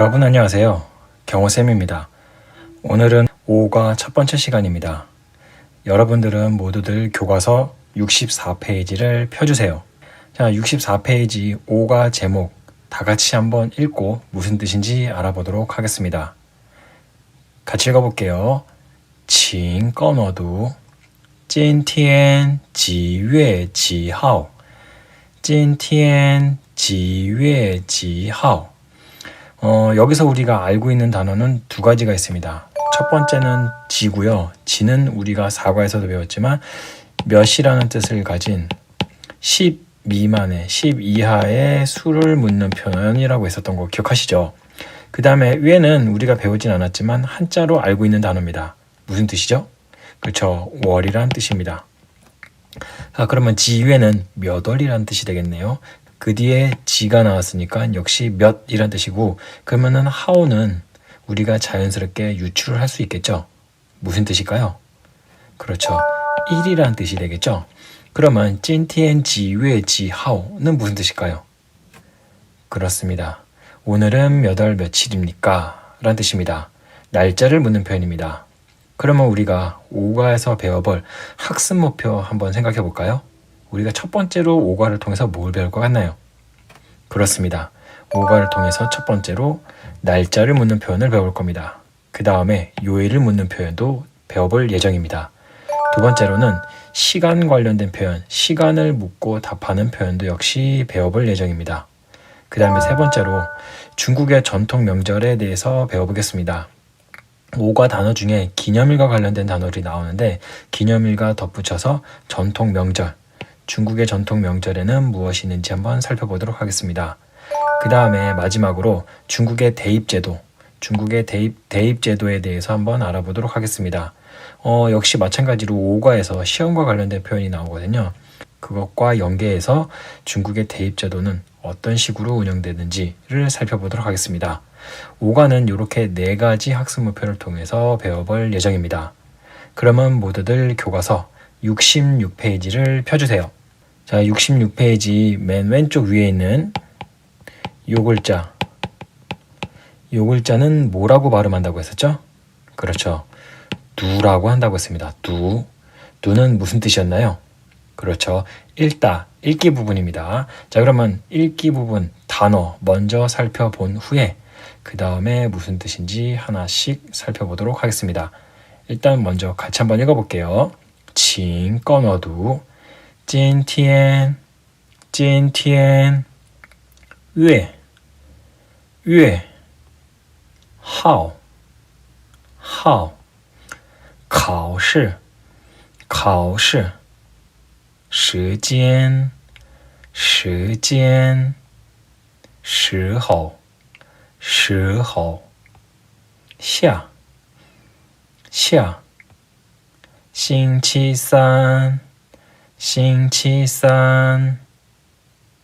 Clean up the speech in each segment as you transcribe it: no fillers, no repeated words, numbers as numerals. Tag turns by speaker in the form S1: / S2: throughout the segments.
S1: 여러분 안녕하세요. 경호쌤입니다. 오늘은 5과 첫 번째 시간입니다. 여러분들은 모두들 교과서 64페이지를 펴주세요. 자, 64페이지 5과 제목 다 같이 한번 읽고 무슨 뜻인지 알아보도록 하겠습니다. 같이 읽어볼게요. 请跟我读今天几月几号今天几月几号 여기서 우리가 알고 있는 단어는 두 가지가 있습니다. 첫 번째는 지고요. 지는 우리가 사과에서도 배웠지만 몇이라는 뜻을 가진 10 미만의, 10 이하의 수를 묻는 표현이라고 했었던 거 기억하시죠? 그 다음에 위에는 우리가 배우진 않았지만 한자로 알고 있는 단어입니다. 무슨 뜻이죠? 그렇죠. 월이란 뜻입니다. 자, 그러면 지위에는 몇 월이라는 뜻이 되겠네요. 그 뒤에 지가 나왔으니까 역시 몇이란 뜻이고, 그러면은 하오는 우리가 자연스럽게 유추를 할 수 있겠죠. 무슨 뜻일까요? 그렇죠. 1이란 뜻이 되겠죠. 그러면 今天几月几号는 무슨 뜻일까요? 그렇습니다. 오늘은 몇 월 며칠입니까? 라는 뜻입니다. 날짜를 묻는 표현입니다. 그러면 우리가 5과에서 배워볼 학습 목표 한번 생각해 볼까요? 우리가 첫 번째로 5과를 통해서 뭘 배울 것 같나요? 그렇습니다. 5과를 통해서 첫 번째로 날짜를 묻는 표현을 배울 겁니다. 그 다음에 요일을 묻는 표현도 배워볼 예정입니다. 두 번째로는 시간 관련된 표현, 시간을 묻고 답하는 표현도 역시 배워볼 예정입니다. 그 다음에 세 번째로 중국의 전통 명절에 대해서 배워보겠습니다. 5과 단어 중에 기념일과 관련된 단어들이 나오는데 기념일과 덧붙여서 전통 명절, 중국의 전통 명절에는 무엇이 있는지 한번 살펴보도록 하겠습니다. 그 다음에 마지막으로 중국의 대입제도, 중국의 대입제도에 대해서 한번 알아보도록 하겠습니다. 역시 마찬가지로 5과에서 시험과 관련된 표현이 나오거든요. 그것과 연계해서 중국의 대입제도는 어떤 식으로 운영되는지를 살펴보도록 하겠습니다. 5과는 이렇게 4가지 학습 목표를 통해서 배워볼 예정입니다. 그러면 모두들 교과서 66페이지를 펴주세요. 자, 66페이지 맨 왼쪽 위에 있는 요 글자, 요 글자는 뭐라고 발음한다고 했었죠? 그렇죠. 두라고 한다고 했습니다. 두는 무슨 뜻이었나요? 그렇죠. 읽기 부분입니다. 자, 그러면 읽기 부분 단어 먼저 살펴본 후에 그 다음에 무슨 뜻인지 하나씩 살펴보도록 하겠습니다. 일단 먼저 같이 한번 읽어볼게요. 请跟我读今天月号考试时间时候下星期三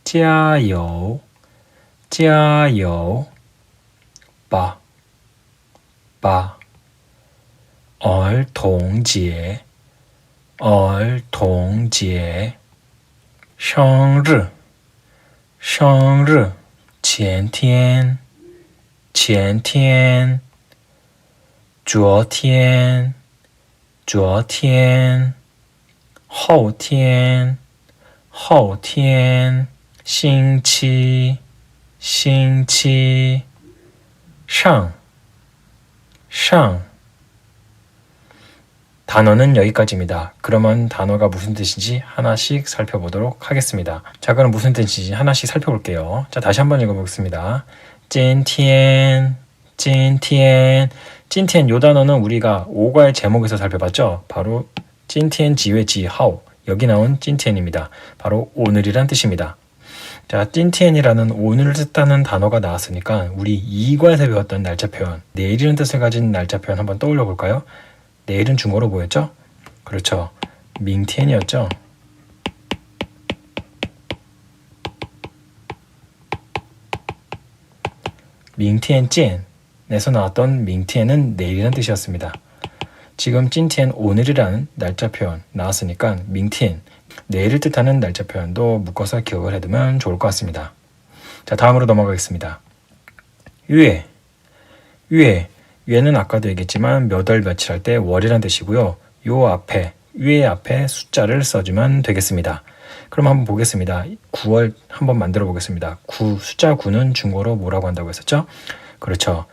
S1: 加油吧儿童节生日前天昨天后天星期上단어는 여기까지입니다. 그러면 단어가 무슨 뜻인지 하나씩 살펴보도록 하겠습니다. 자, 그럼 무슨 뜻인지 하나씩 살펴볼게요. 자, 다시 한번 읽어보겠습니다. 今天요 단어는 우리가 5과의 제목에서 살펴봤죠. 바로 今天几月几号 여기 나온 今天입니다. 바로 오늘이란 뜻입니다. 자, 今天이라는 오늘을 뜻하는 단어가 나왔으니까 우리 2과에서 배웠던 날짜 표현, 내일이라는 뜻을 가진 날짜 표현 한번 떠올려 볼까요? 내일은 중국어로 뭐였죠? 그렇죠. 明天이었죠.明天见에서 나왔던 明天은 내일이라는 뜻이었습니다. 지금 今天 오늘이라는 날짜 표현 나왔으니까 明天 내일을 뜻하는 날짜 표현도 묶어서 기억을 해두면 좋을 것 같습니다. 자, 다음으로 넘어가겠습니다. 月 위에는 아까도 얘기했지만 몇 월 며칠 할 때 월이란 뜻이고요. 요 앞에 위에 앞에 숫자를 써주면 되겠습니다. 그럼 한번 보겠습니다. 9월 한번 만들어 보겠습니다. 숫자 9는 중국어로 뭐라고 한다고 했었죠? 그렇죠.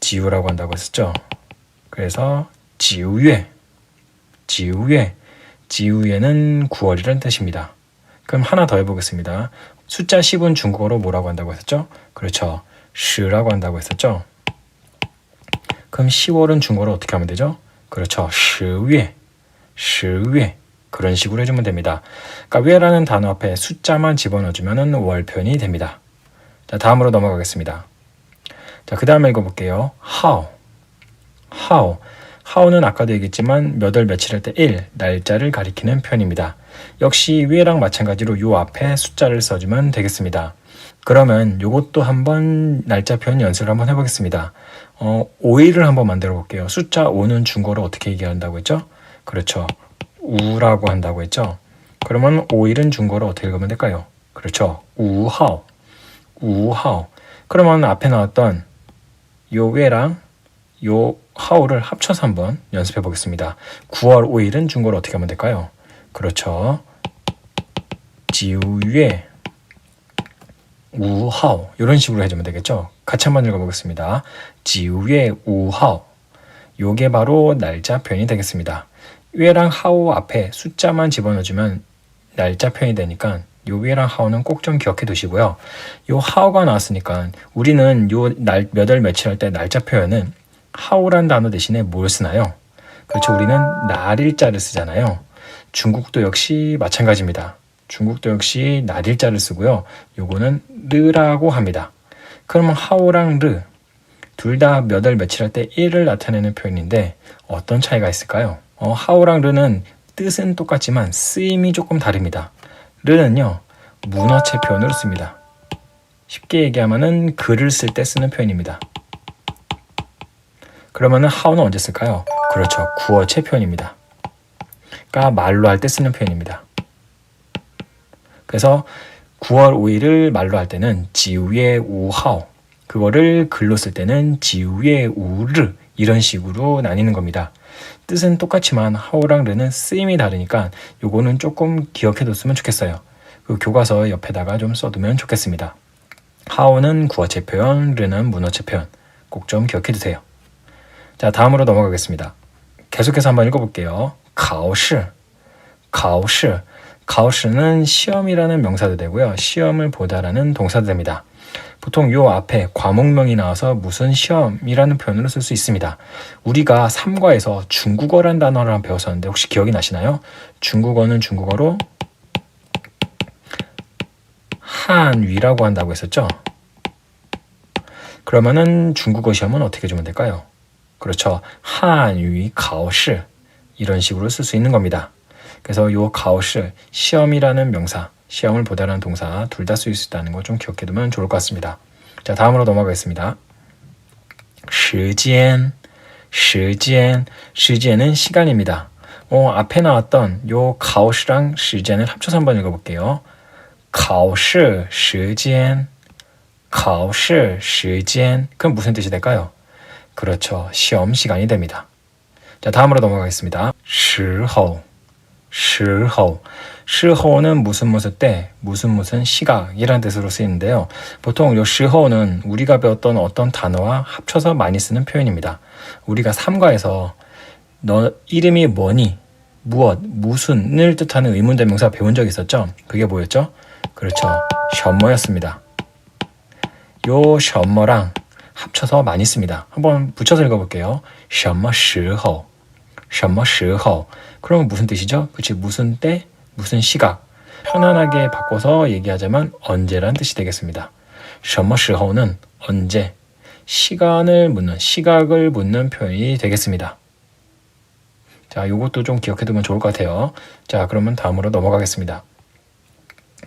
S1: 지우라고 한다고 했었죠. 그래서 지우에 지우에는 9월이라는 뜻입니다. 그럼 하나 더 해보겠습니다. 숫자 10은 중국어로 뭐라고 한다고 했었죠? 그렇죠. 시라고 한다고 했었죠. 그럼 10월은 중국어로 어떻게 하면 되죠? 그렇죠. 10월 그런 식으로 해주면 됩니다. 그러니까 왜라는 단어 앞에 숫자만 집어넣어주면 월편이 됩니다. 자, 다음으로 넘어가겠습니다. 자, 그 다음에 읽어볼게요. how는 아까도 얘기했지만 몇 월 며칠 할 때 날짜를 가리키는 표현입니다. 역시 위에랑 마찬가지로 요 앞에 숫자를 써주면 되겠습니다. 그러면 요것도 한번 날짜 표현 연습을 한번 해보겠습니다. 5일을 한번 만들어 볼게요. 숫자 5는 중국어로 어떻게 얘기한다고 했죠? 그렇죠. 우라고 한다고 했죠. 그러면 5일은 중국어로 어떻게 읽으면 될까요? 그렇죠. 우하오. 그러면 앞에 나왔던 요 외랑 요 하오를 합쳐서 한번 연습해 보겠습니다. 9월 5일은 중국어로 어떻게 하면 될까요? 그렇죠. 지우에 우하오 이런 식으로 해주면 되겠죠. 같이 한번 읽어보겠습니다. 지우에 우하오 요게 바로 날짜 표현이 되겠습니다. 위에랑 하오 앞에 숫자만 집어넣어주면 날짜 표현이 되니까 요 위에랑 하오는 꼭 좀 기억해 두시고요. 요 하오가 나왔으니까 우리는 요 몇 월 며칠 할 때 날짜 표현은 하오란 단어 대신에 뭘 쓰나요? 그렇죠. 우리는 날일자를 쓰잖아요. 중국도 역시 마찬가지입니다. 중국도 역시 날일자를 쓰고요. 요거는 르라고 합니다. 그러면 하오랑 르 둘 다 몇 월 며칠 할 때 일을 나타내는 표현인데 어떤 차이가 있을까요? 하오랑 르는 뜻은 똑같지만 쓰임이 조금 다릅니다. 르는요 문어체 표현으로 씁니다. 쉽게 얘기하면은 글을 쓸 때 쓰는 표현입니다. 그러면은 하오는 언제 쓸까요? 그렇죠. 구어체 표현입니다. 그러니까 말로 할 때 쓰는 표현입니다. 그래서 9월 5일을 말로 할 때는 지우의 우하오, 그거를 글로 쓸 때는 지우의 우르 이런 식으로 나뉘는 겁니다. 뜻은 똑같지만 하오랑 르는 쓰임이 다르니까 요거는 조금 기억해뒀으면 좋겠어요. 그 교과서 옆에다가 좀 써두면 좋겠습니다. 하오는 구어체 표현, 르는 문어체 표현 꼭 좀 기억해두세요. 자, 다음으로 넘어가겠습니다. 계속해서 한번 읽어볼게요. 가오시는 시험이라는 명사도 되고요. 시험을 보다라는 동사도 됩니다. 보통 요 앞에 과목명이 나와서 무슨 시험이라는 표현으로 쓸 수 있습니다. 우리가 3과에서 중국어란 단어를 한번 배웠었는데 혹시 기억이 나시나요? 중국어는 중국어로 한위라고 한다고 했었죠? 그러면은 중국어 시험은 어떻게 주면 될까요? 그렇죠. 한위 가오시 이런 식으로 쓸 수 있는 겁니다. 그래서 요 가오시 시험이라는 명사, 시험을 보다라는 동사 둘 다 쓸 수 있다는 거 좀 기억해두면 좋을 것 같습니다. 자, 다음으로 넘어가겠습니다. 시간은 시간입니다. 앞에 나왔던 요 가오시랑 시간을 합쳐서 한번 읽어볼게요. 가오시 시간 그럼 무슨 뜻이 될까요? 그렇죠. 시험 시간이 됩니다. 자, 다음으로 넘어가겠습니다. 시호는 무슨 때, 무슨 시각이라는 뜻으로 쓰이는데요. 보통 이 시호는 우리가 배웠던 어떤 단어와 합쳐서 많이 쓰는 표현입니다. 우리가 3과에서 너 이름이 뭐니, 무슨을 뜻하는 의문대명사 배운 적 있었죠? 그게 뭐였죠? 그렇죠. 셔머였습니다. 요 셔머랑 합쳐서 많이 씁니다. 한번 붙여서 읽어볼게요. 什么时候 그러면 무슨 뜻이죠? 그치, 무슨 때, 무슨 시각. 편안하게 바꿔서 얘기하자면 언제란 뜻이 되겠습니다. 什么时候는 언제, 시간을 묻는, 시각을 묻는 표현이 되겠습니다. 자, 요것도 좀 기억해두면 좋을 것 같아요. 자, 그러면 다음으로 넘어가겠습니다.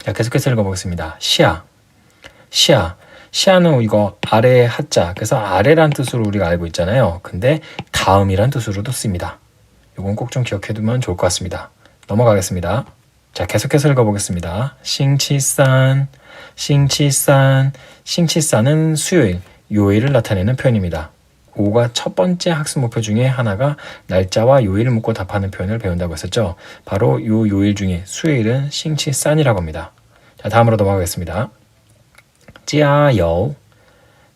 S1: 자, 계속해서 읽어보겠습니다. 시아는 이거 아래의 하자, 그래서 아래란 뜻으로 우리가 알고 있잖아요. 근데 다음이란 뜻으로도 씁니다. 이건 꼭 좀 기억해두면 좋을 것 같습니다. 넘어가겠습니다. 자, 계속해서 읽어보겠습니다. 싱치산, 싱치산은 수요일. 요일을 나타내는 표현입니다. 5가 첫 번째 학습 목표 중에 하나가 날짜와 요일을 묶고 답하는 표현을 배운다고 했었죠. 바로 요 요일 중에 수요일은 싱치산이라고 합니다. 자, 다음으로 넘어가겠습니다. 찌아요,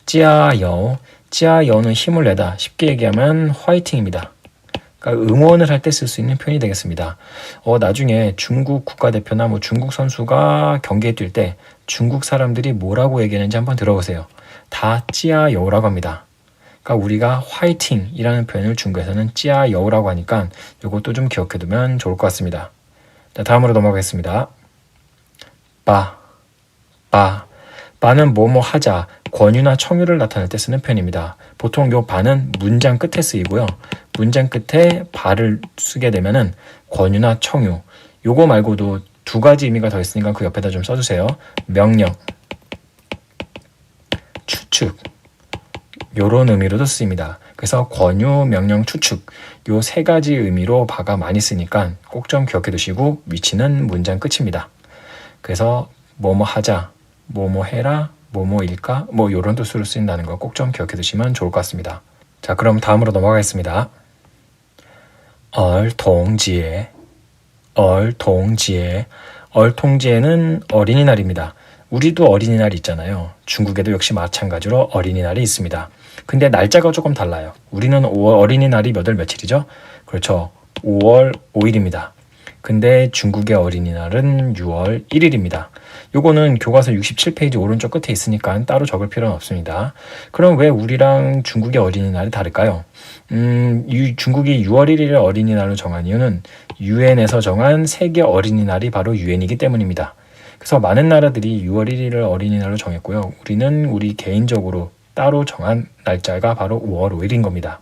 S1: 찌아요, 찌아요는 힘을 내다. 쉽게 얘기하면 화이팅입니다. 그러니까 응원을 할 때 쓸 수 있는 표현이 되겠습니다. 나중에 중국 국가대표나 중국 선수가 경기에 뛸 때 중국 사람들이 뭐라고 얘기하는지 한번 들어보세요. 다 찌아요라고 합니다. 그러니까 우리가 화이팅이라는 표현을 중국에서는 찌아요라고 하니까 이것도 좀 기억해두면 좋을 것 같습니다. 자, 다음으로 넘어가겠습니다. 바는 뭐뭐 하자, 권유나 청유를 나타낼 때 쓰는 표현입니다. 보통 요 바는 문장 끝에 쓰이고요. 문장 끝에 바를 쓰게 되면은 권유나 청유. 요거 말고도 두 가지 의미가 더 있으니까 그 옆에다 좀 써주세요. 명령, 추측. 요런 의미로도 쓰입니다. 그래서 권유, 명령, 추측. 요 세 가지 의미로 바가 많이 쓰니까 꼭 좀 기억해 두시고 위치는 문장 끝입니다. 그래서 뭐뭐 하자, 뭐뭐 해라, 뭐뭐일까, 요런 뜻으로 쓰인다는 거 꼭 좀 기억해 두시면 좋을 것 같습니다. 자, 그럼 다음으로 넘어가겠습니다. 얼통지에, 얼통지에는 어린이날입니다. 우리도 어린이날이 있잖아요. 중국에도 역시 마찬가지로 어린이날이 있습니다. 근데 날짜가 조금 달라요. 우리는 5월 어린이날이 몇 월 며칠이죠? 그렇죠. 5월 5일입니다. 근데 중국의 어린이날은 6월 1일입니다. 요거는 교과서 67페이지 오른쪽 끝에 있으니까 따로 적을 필요는 없습니다. 그럼 왜 우리랑 중국의 어린이날이 다를까요? 중국이 6월 1일을 어린이날로 정한 이유는 유엔에서 정한 세계 어린이날이 바로 유엔이기 때문입니다. 그래서 많은 나라들이 6월 1일을 어린이날로 정했고요. 우리는 우리 개인적으로 따로 정한 날짜가 바로 5월 5일인 겁니다.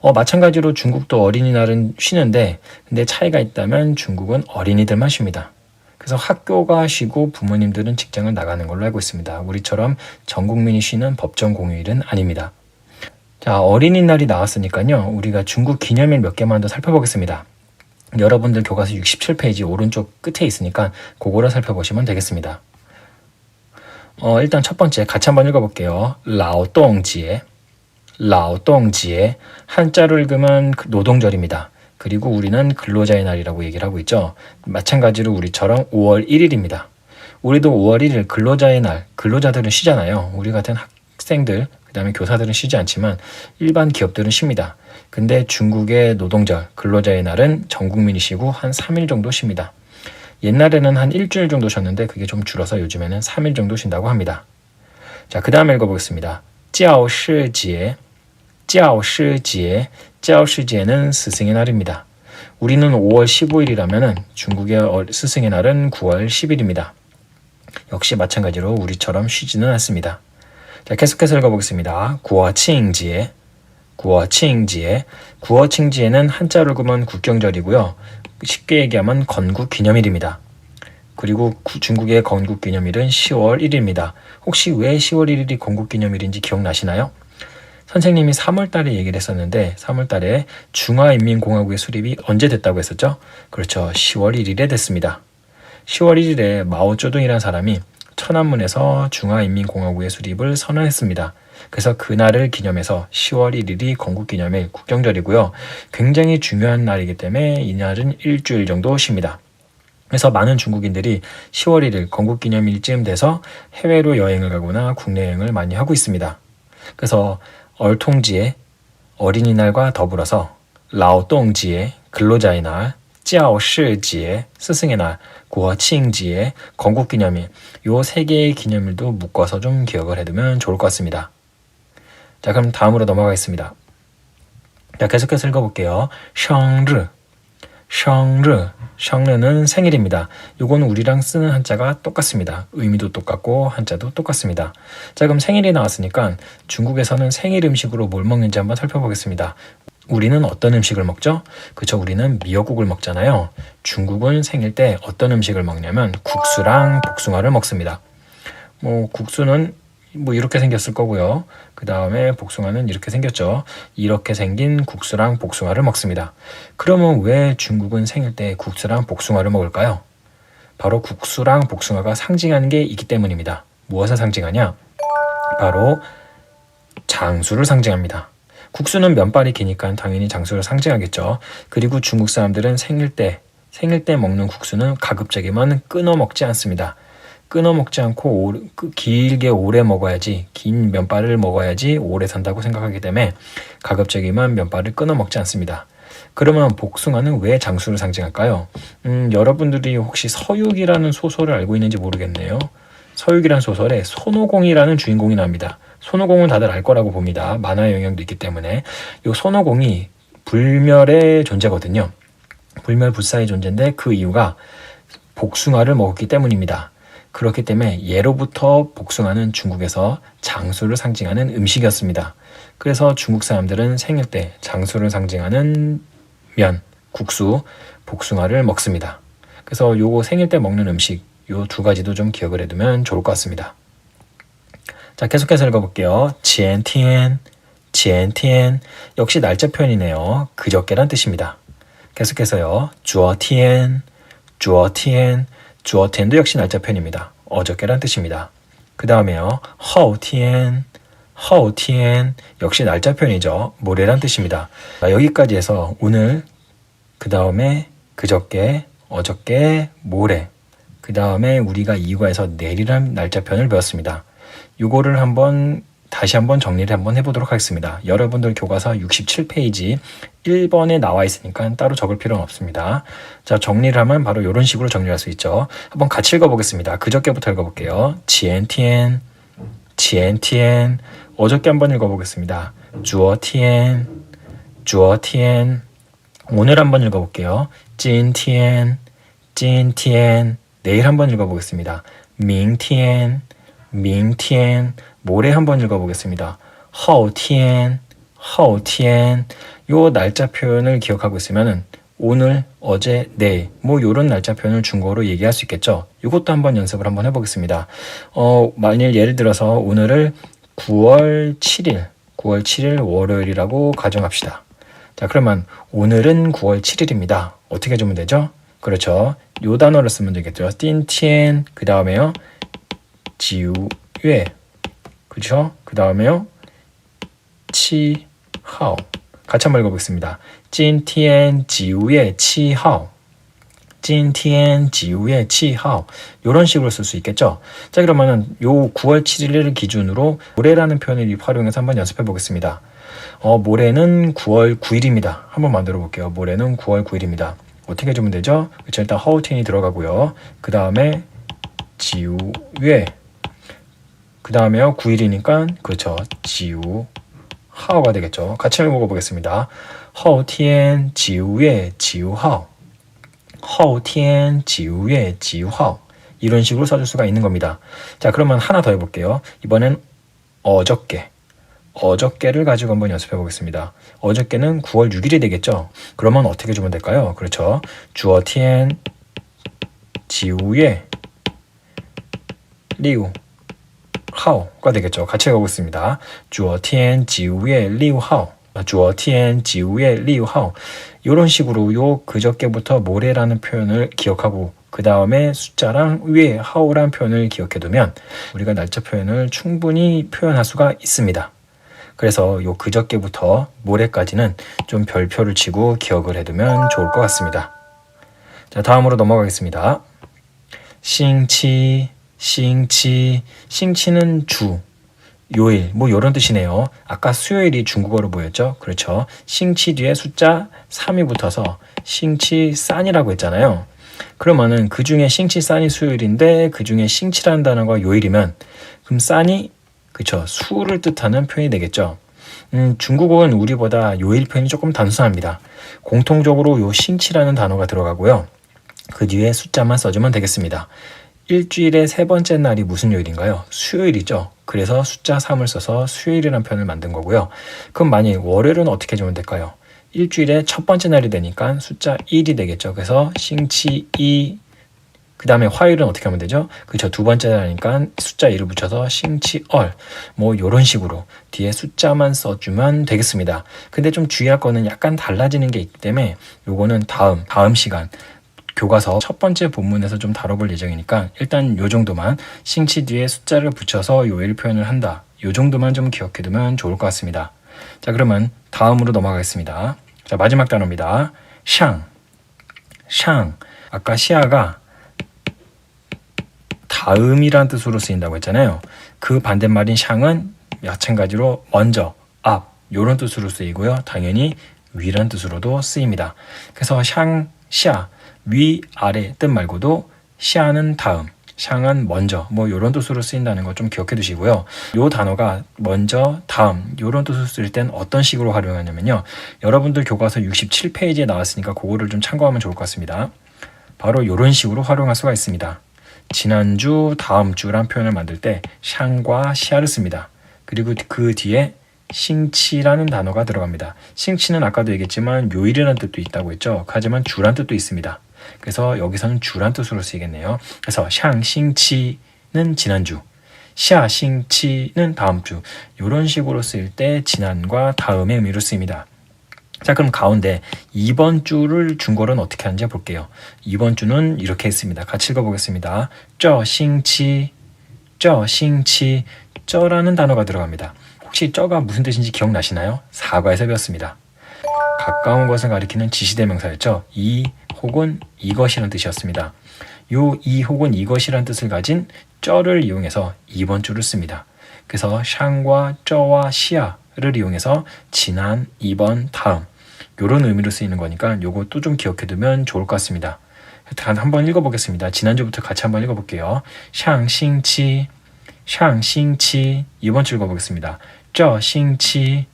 S1: 마찬가지로 중국도 어린이날은 쉬는데 근데 차이가 있다면 중국은 어린이들만 쉽니다. 그래서 학교가 쉬고 부모님들은 직장을 나가는 걸로 알고 있습니다. 우리처럼 전 국민이 쉬는 법정 공휴일은 아닙니다. 자, 어린이날이 나왔으니까요. 우리가 중국 기념일 몇 개만 더 살펴보겠습니다. 여러분들 교과서 67페이지 오른쪽 끝에 있으니까 그거를 살펴보시면 되겠습니다. 일단 첫 번째 같이 한번 읽어볼게요. 라오동지에, 한자로 읽으면 노동절입니다. 그리고 우리는 근로자의 날이라고 얘기를 하고 있죠. 마찬가지로 우리처럼 5월 1일입니다. 우리도 5월 1일 근로자의 날, 근로자들은 쉬잖아요. 우리 같은 학생들, 그 다음에 교사들은 쉬지 않지만 일반 기업들은 쉽니다. 근데 중국의 노동절, 근로자의 날은 전 국민이 쉬고 한 3일 정도 쉽니다. 옛날에는 한 일주일 정도 쉬었는데 그게 좀 줄어서 요즘에는 3일 정도 쉰다고 합니다. 자, 그 다음에 읽어보겠습니다. 教师节는 스승의 날입니다. 우리는 5월 15일이라면 중국의 스승의 날은 9월 10일입니다. 역시 마찬가지로 우리처럼 쉬지는 않습니다. 자, 계속해서 읽어보겠습니다. 구어칭지에는 한자로 읽으면 국경절이고요. 쉽게 얘기하면 건국기념일입니다. 그리고 중국의 건국기념일은 10월 1일입니다. 혹시 왜 10월 1일이 건국기념일인지 기억나시나요? 선생님이 3월달에 얘기를 했었는데 3월달에 중화인민공화국의 수립이 언제 됐다고 했었죠? 그렇죠. 10월 1일에 됐습니다. 10월 1일에 마오쩌둥이라는 사람이 천안문에서 중화인민공화국의 수립을 선언했습니다. 그래서 그날을 기념해서 10월 1일이 건국기념일 국경절이고요. 굉장히 중요한 날이기 때문에 이날은 일주일 정도 쉽니다. 그래서 많은 중국인들이 10월 1일 건국기념일쯤 돼서 해외로 여행을 가거나 국내 여행을 많이 하고 있습니다. 그래서 얼통지에 어린이날과 더불어서 라오동지에 근로자의 날, 찌아오시지에 스승의 날, 구어칭지에 건국기념일 요 세 개의 기념일도 묶어서 좀 기억을 해두면 좋을 것 같습니다. 자, 그럼 다음으로 넘어가겠습니다. 자, 계속해서 읽어볼게요. 생르는 생일입니다. 요거는 우리랑 쓰는 한자가 똑같습니다. 의미도 똑같고 한자도 똑같습니다. 자, 그럼 생일이 나왔으니까 중국에서는 생일 음식으로 뭘 먹는지 한번 살펴보겠습니다. 우리는 어떤 음식을 먹죠? 그쵸, 우리는 미역국을 먹잖아요. 중국은 생일 때 어떤 음식을 먹냐면 국수랑 복숭아를 먹습니다. 국수는 이렇게 생겼을 거고요. 그 다음에 복숭아는 이렇게 생겼죠. 이렇게 생긴 국수랑 복숭아를 먹습니다. 그러면 왜 중국은 생일 때 국수랑 복숭아를 먹을까요? 바로 국수랑 복숭아가 상징하는 게 있기 때문입니다. 무엇을 상징하냐? 바로 장수를 상징합니다. 국수는 면발이 기니까 당연히 장수를 상징하겠죠. 그리고 중국 사람들은 생일 때 먹는 국수는 가급적이면 끊어 먹지 않습니다. 끊어 먹지 않고 길게 오래 먹어야지, 긴 면발을 먹어야지 오래 산다고 생각하기 때문에 가급적이면 면발을 끊어 먹지 않습니다. 그러면 복숭아는 왜 장수를 상징할까요? 여러분들이 혹시 서육이라는 소설을 알고 있는지 모르겠네요. 서육이라는 소설에 손오공이라는 주인공이 나옵니다. 손오공은 다들 알 거라고 봅니다. 만화의 영향도 있기 때문에. 이 손오공이 불멸의 존재거든요. 불멸불사의 존재인데 그 이유가 복숭아를 먹었기 때문입니다. 그렇기 때문에 예로부터 복숭아는 중국에서 장수를 상징하는 음식이었습니다. 그래서 중국 사람들은 생일 때 장수를 상징하는 면, 국수, 복숭아를 먹습니다. 그래서 요거 생일 때 먹는 음식 요 두 가지도 좀 기억을 해두면 좋을 것 같습니다. 자, 계속해서 읽어볼게요. 지엔티엔, 지엔티엔 역시 날짜 표현이네요. 그저께란 뜻입니다. 계속해서요. 주어티엔, 주어티엔, 주어티엔도 역시 날짜 표현입니다. 어저께란 뜻입니다. 그 다음에요. 허우티엔, 허우티엔 역시 날짜 표현이죠. 모레란 뜻입니다. 자, 여기까지 해서 오늘, 그 다음에 그저께, 어저께, 모레, 그 다음에 우리가 2과에서 내일이란 날짜 표현을 배웠습니다. 요거를 다시 한번 정리를 한번 해보도록 하겠습니다. 여러분들 교과서 67페이지 1번에 나와 있으니까 따로 적을 필요는 없습니다. 자, 정리를 하면 바로 이런 식으로 정리할 수 있죠. 한번 같이 읽어보겠습니다. 그저께부터 읽어볼게요. 지엔티엔, 지엔티엔. 어저께 한번 읽어보겠습니다. 주어티엔, 주어티엔. 오늘 한번 읽어볼게요. 찐티엔, 찐티엔. 내일 한번 읽어보겠습니다. 밍티엔, 밍티엔. 모레 한번 읽어보겠습니다. 허우티엔, 허우티엔. 요 날짜 표현을 기억하고 있으면은 오늘, 어제, 내일 뭐 요런 날짜 표현을 중국어로 얘기할 수 있겠죠. 이것도 한번 연습을 한번 해보겠습니다. 만일 예를 들어서 오늘을 9월 7일 월요일이라고 가정합시다. 자, 그러면 오늘은 9월 7일입니다. 어떻게 해주면 되죠? 그렇죠. 요 단어를 쓰면 되겠죠. 띵티엔, 그 다음에요. 지우에, 그렇죠? 그 다음에요. 치하오. 같이 한번 읽어보겠습니다. 찐티엔 지우에 치하오. 찐티엔 지우에 치하오. 이런 식으로 쓸 수 있겠죠. 자, 그러면은 요 9월 7일을 기준으로 모레라는 표현을 활용해서 한번 연습해 보겠습니다. 모레는 9월 9일입니다. 한번 만들어 볼게요. 모레는 9월 9일입니다. 어떻게 해주면 되죠? 그렇죠. 일단 허우틴이 들어가고요. 그 다음에 지우에, 그 다음에요. 9일이니까 그렇죠. 지우 하오가 되겠죠. 같이 읽어보겠습니다. 허우티엔 지우에 지우하오. 허우티엔 지우에 지우하오. 이런 식으로 써줄 수가 있는 겁니다. 자, 그러면 하나 더 해볼게요. 이번엔 어저께. 어저께를 가지고 한번 연습해 보겠습니다. 어저께는 9월 6일이 되겠죠. 그러면 어떻게 주면 될까요? 그렇죠. 주어티엔 지우에 리우 하오가 되겠죠. 같이 해보겠습니다. 주어티엔 지우에 리우 하오. 주어티엔 지우에 리우 하오. 이런 식으로 요 그저께부터 모레라는 표현을 기억하고 그 다음에 숫자랑 위에 하오라는 표현을 기억해두면 우리가 날짜 표현을 충분히 표현할 수가 있습니다. 그래서 요 그저께부터 모레까지는 좀 별표를 치고 기억을 해두면 좋을 것 같습니다. 자, 다음으로 넘어가겠습니다. 싱치, 싱치, 싱치는 주, 요일, 뭐 요런 뜻이네요. 아까 수요일이 중국어로 뭐였죠? 그렇죠. 싱치 뒤에 숫자 3이 붙어서 싱치 싼이라고 했잖아요. 그러면은 그 중에 싱치 싼이 수요일인데 그 중에 싱치라는 단어가 요일이면 그럼 싼이 그쵸, 수를 뜻하는 표현이 되겠죠. 중국어는 우리보다 요일 표현이 조금 단순합니다. 공통적으로 요 싱치라는 단어가 들어가고요. 그 뒤에 숫자만 써주면 되겠습니다. 일주일의 세 번째 날이 무슨 요일인가요? 수요일이죠. 그래서 숫자 3을 써서 수요일이라는 표현을 만든 거고요. 그럼 만일 월요일은 어떻게 해주면 될까요? 일주일의 첫 번째 날이 되니까 숫자 1이 되겠죠. 그래서 싱치 2, 그 다음에 화요일은 어떻게 하면 되죠? 그렇죠. 두 번째 날이니까 숫자 1을 붙여서 싱치얼, 뭐 이런 식으로 뒤에 숫자만 써주면 되겠습니다. 근데 좀 주의할 거는 약간 달라지는 게 있기 때문에 요거는 다음 시간 교과서 첫 번째 본문에서 좀 다뤄볼 예정이니까 일단 요 정도만 싱치 뒤에 숫자를 붙여서 요일 표현을 한다. 이 정도만 좀 기억해두면 좋을 것 같습니다. 자, 그러면 다음으로 넘어가겠습니다. 자, 마지막 단어입니다. 샹. 샹. 아까 시아가 다음이란 뜻으로 쓰인다고 했잖아요. 그 반대말인 샹은 마찬가지로 먼저, 앞 이런 뜻으로 쓰이고요. 당연히 위란 뜻으로도 쓰입니다. 그래서 샹, 시아, 위, 아래 뜻 말고도 시아는 다음, 샹은 먼저 이런 뜻으로 쓰인다는 거 좀 기억해 두시고요. 이 단어가 먼저, 다음 이런 뜻으로 쓸 땐 어떤 식으로 활용하냐면요. 여러분들 교과서 67페이지에 나왔으니까 그거를 좀 참고하면 좋을 것 같습니다. 바로 이런 식으로 활용할 수가 있습니다. 지난주, 다음주란 표현을 만들 때 샹과 시아를 씁니다. 그리고 그 뒤에 싱치라는 단어가 들어갑니다. 싱치는 아까도 얘기했지만 요일이라는 뜻도 있다고 했죠. 하지만 주란 뜻도 있습니다. 그래서 여기서는 주란 뜻으로 쓰이겠네요. 그래서 샹 싱치는 지난주, 시아 싱치는 다음주 이런 식으로 쓰일 때 지난과 다음의 의미로 쓰입니다. 자, 그럼 가운데 이번 주를 중국어로는 어떻게 하는지 볼게요. 이번 주는 이렇게 했습니다. 같이 읽어보겠습니다. 쩌 싱치, 쩌 싱치, 쩌라는 단어가 들어갑니다. 혹시 쩌가 무슨 뜻인지 기억나시나요? 사과에서 배웠습니다. 가까운 것을 가리키는 지시대명사였죠. 이 혹은 이것이라는 뜻이었습니다. 요 이 혹은 이것이라는 뜻을 가진 쩌를 이용해서 이번 주를 씁니다. 그래서 샹과 쩌와 시아를 이용해서 지난, 이번, 다음 이런 의미로 쓰이는 거니까 요것도 좀 기억해두면 좋을 것 같습니다. 한번 읽어보겠습니다. 지난주부터 같이 한번 읽어볼게요. 샹싱치, 샹싱치 이번 주 읽어보겠습니다. 쩌싱치,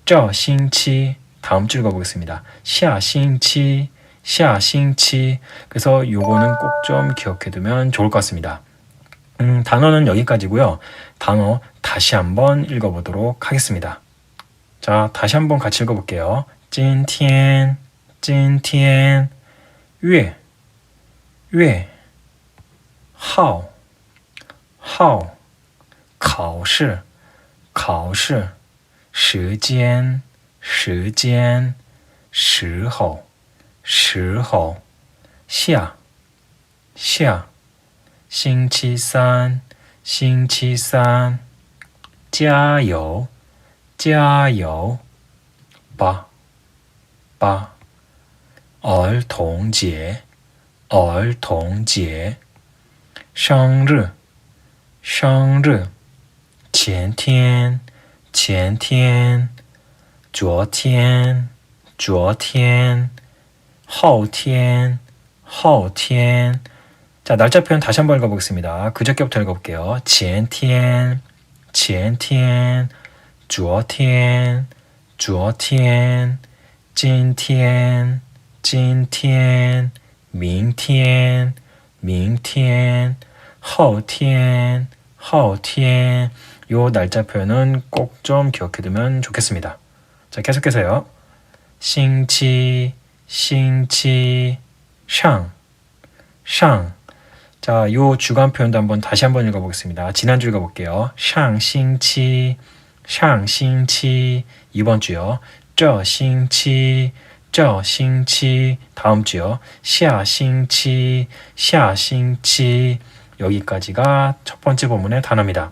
S1: 쩌싱치 다음 주 읽어보겠습니다. 샤싱치, 샤싱치 그래서 요거는 꼭 좀 기억해두면 좋을 것 같습니다. 단어는 여기까지고요. 단어 다시 한번 읽어보도록 하겠습니다. 자, 다시 한번 같이 읽어볼게요. 今天, 今天, 月, 月, 号, 号, 考试, 考试, 时间, 时间, 时候, 时候, 下, 下, 星期三, 星期三, 加油, 加油, 八, 八, 儿童节, 儿童节, 生日, 生日, 前天, 前天, 昨天, 昨天, 后天, 后天. 자, 날짜 표현 다시 한번 읽어보겠습니다. 그저께부터 읽어볼게요. 前天, 前天, 昨天, 昨天, 今天, 今天, 明天, 明天, 后天, 后天. 요 날짜 표현은 꼭 좀 기억해두면 좋겠습니다. 자, 계속해서요. 星期, 星期, 上, 上. 자, 요 주간 표현도 한번 다시 한번 읽어보겠습니다. 지난주 읽어볼게요. 上星期, 上星期, 이번 주요. 这星期, 这星期, 다음 주요. 下星期, 下星期. 여기까지가 첫 번째 본문의 단어입니다.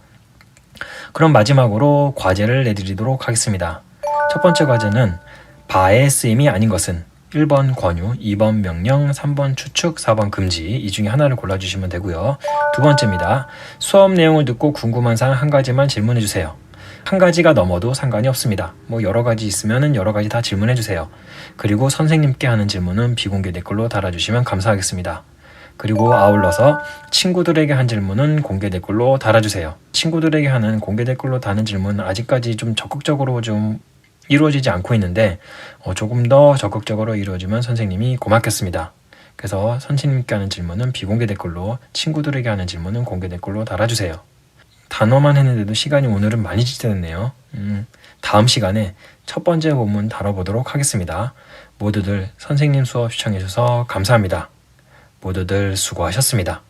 S1: 그럼 마지막으로 과제를 내드리도록 하겠습니다. 첫 번째 과제는 바의 쓰임이 아닌 것은 1번 권유, 2번 명령, 3번 추측, 4번 금지 이 중에 하나를 골라주시면 되고요. 두 번째입니다. 수업 내용을 듣고 궁금한 사항 한 가지만 질문해주세요. 한 가지가 넘어도 상관이 없습니다. 여러 가지 있으면 여러 가지 다 질문해주세요. 그리고 선생님께 하는 질문은 비공개 댓글로 달아주시면 감사하겠습니다. 그리고 아울러서 친구들에게 한 질문은 공개 댓글로 달아주세요. 친구들에게 하는 공개 댓글로 다는 질문은 아직까지 좀 적극적으로 좀 이루어지지 않고 있는데 조금 더 적극적으로 이루어지면 선생님이 고맙겠습니다. 그래서 선생님께 하는 질문은 비공개 댓글로, 친구들에게 하는 질문은 공개 댓글로 달아주세요. 단어만 했는데도 시간이 오늘은 많이 지체됐네요. 다음 시간에 첫 번째 본문 다뤄보도록 하겠습니다. 모두들 선생님 수업 시청해주셔서 감사합니다. 모두들 수고하셨습니다.